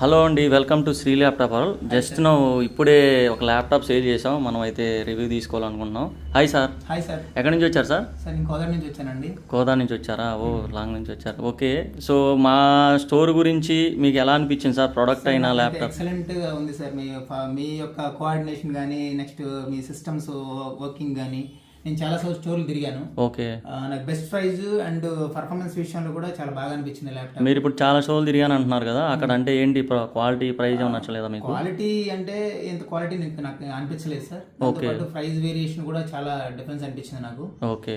Hello అండి, welcome to Shri laptop world. Just నువ్వు ఇప్పుడే ఒక ల్యాప్టాప్ సేల్ చేసాం, మనం అయితే రివ్యూ తీసుకోవాలనుకుంటున్నాం. Hi sir. Hi sir. ఎక్కడి నుంచి వచ్చారు సార్? సార్ నేను కోదాడ నుంచి వచ్చానండి. కోదా నుంచి వచ్చారా? ఓ లాంగ్ నుంచి వచ్చారు. ఓకే, సో మా స్టోర్ గురించి మీకు ఎలా అనిపించింది సార్? ప్రోడక్ట్ అయినా ల్యాప్టాప్ ఎక్సలెంట్గా ఉంది సార్. మీ యొక్క కోఆర్డినేషన్ కానీ, నెక్స్ట్ మీ సిస్టమ్స్ వర్కింగ్ కానీ, నేను చాలా స్టోర్లు తిరిగాను. ఓకే, నాకు బెస్ట్ ప్రైజ్ అండ్ పర్ఫార్మెన్స్ విషయంలో కూడా చాలా బాగా అనిపించింది ల్యాప్టాప్. మీరు ఇప్పుడు చాలా స్టోర్లు తిరిగాను అంటున్నారు కదా, అక్కడ అంటే ఏంటి క్వాలిటీ ప్రైస్ ఏమైనా నచ్చలేదా మీకు? క్వాలిటీ అంటే ఎంత క్వాలిటీ నాకు అనిపించలేదు సార్. ఓకే, ప్రైస్ వేరియేషన్ కూడా చాలా డిఫరెన్స్ అనిపించింది నాకు. ఓకే,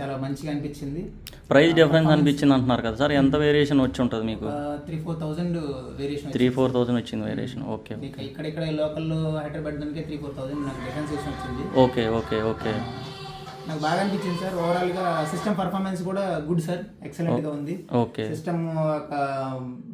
చాలా మంచిగా అనిపించింది. ప్రైస్ డిఫరెన్స్ అనిపించింది అంటున్నారు కదా సార్, ఎంత వేరియేషన్ వచ్చి ఉంటుంది మీకు? 3-4,000 వేరియేషన్. 3-4,000 వచ్చింది వేరియేషన్. ఓకే, ఇక్కడ లోకల్లో హైదరాబాద్ దానికి 3-4,000 నాకు డిఫరెన్సేషన్ వచ్చింది. ఓకే ఓకే ఓకే, నాకు బాగా అనిపించింది సార్. ఓవరాల్ గా సిస్టమ్ పర్ఫార్మెన్స్ కూడా గుడ్ సార్, ఎక్సలెంట్ గా ఉంది. ఓకే, సిస్టమ్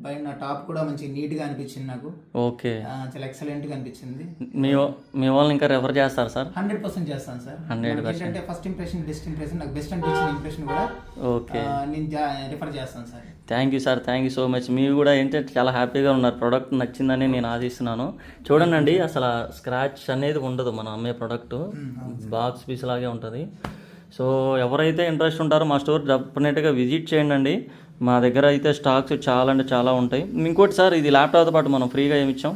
పైన టాప్ కూడా మంచి నీట్ గా అనిపించింది నాకు. ఓకే, చాలా ఎక్సలెంట్ గా అనిపించింది. మీ వాళ్ళని ఇంకా రెఫర్ చేస్తారు సార్? 100% చేస్తాను సార్. 100%. అంటే ఫస్ట్ ఇంప్రెషన్ బెస్ట్ ఇంప్రెషన్, నాకు బెస్ట్ అనిపించిన ఇంప్రెషన్ కూడా ఓకే నేను రిఫర్ చేస్తాను sir. Thank you sir, thank you so much. మీరు కూడా ఏంటంటే చాలా హ్యాపీగా ఉన్నారు, ప్రోడక్ట్ నచ్చిందని నేను ఆశిస్తున్నాను. చూడండి, అసలు స్క్రాచ్ అనేది ఉండదు మనం అమ్మే ప్రోడక్ట్, బాక్స్ పీస్ లాగే ఉంటుంది. సో ఎవరైతే ఇంట్రెస్ట్ ఉంటారో మా స్టోర్ డెఫినెట్గా విజిట్ చేయండి. మా దగ్గర అయితే స్టాక్స్ చాలా అంటే చాలా ఉంటాయి. ఇంకోటి సార్, ఇది ల్యాప్టాప్తో పాటు మనం ఫ్రీగా ఏమి ఇచ్చాం?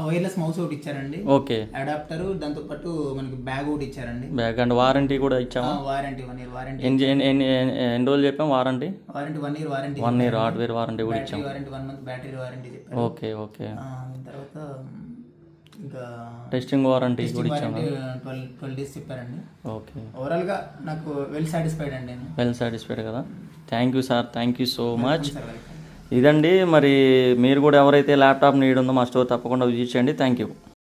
వైర్లెస్ మౌస్ ఒకటి ఇచ్చారండి. ఓకే, అడాప్టర్, దాంతో పాటు మనకి బ్యాగ్ ఒకటి ఇచ్చారండి. బ్యాగ్ అండ్ వారంటీ కూడా ఇచ్చాము. Warranty 1 year warranty. ఎన్ని రోజులు చెప్పాం warranty? 1 year warranty. 1 year hardware warranty కూడా ఇచ్చాం. వారంటీ 1 month బ్యాటరీ వారంటీ చెప్పారు. ఓకే ఓకే, తర్వాత ఇంకా టెస్టింగ్ వారంటీ కూడా ఇచ్చాము. 12 days చెప్పారండి. ఓకే, ఓవరాల్ గా నాకు వెల్ సాటిస్ఫైడ్ అండి. వెల్ సాటిస్ఫైడ్ కదా. Thank you sir, thank you so much. ఇదండి, మరి మీరు కూడా ఎవరైతే ల్యాప్టాప్ నీడ్ ఉందో మా స్టోర్ తప్పకుండా విజిట్ చేయండి. Thank you.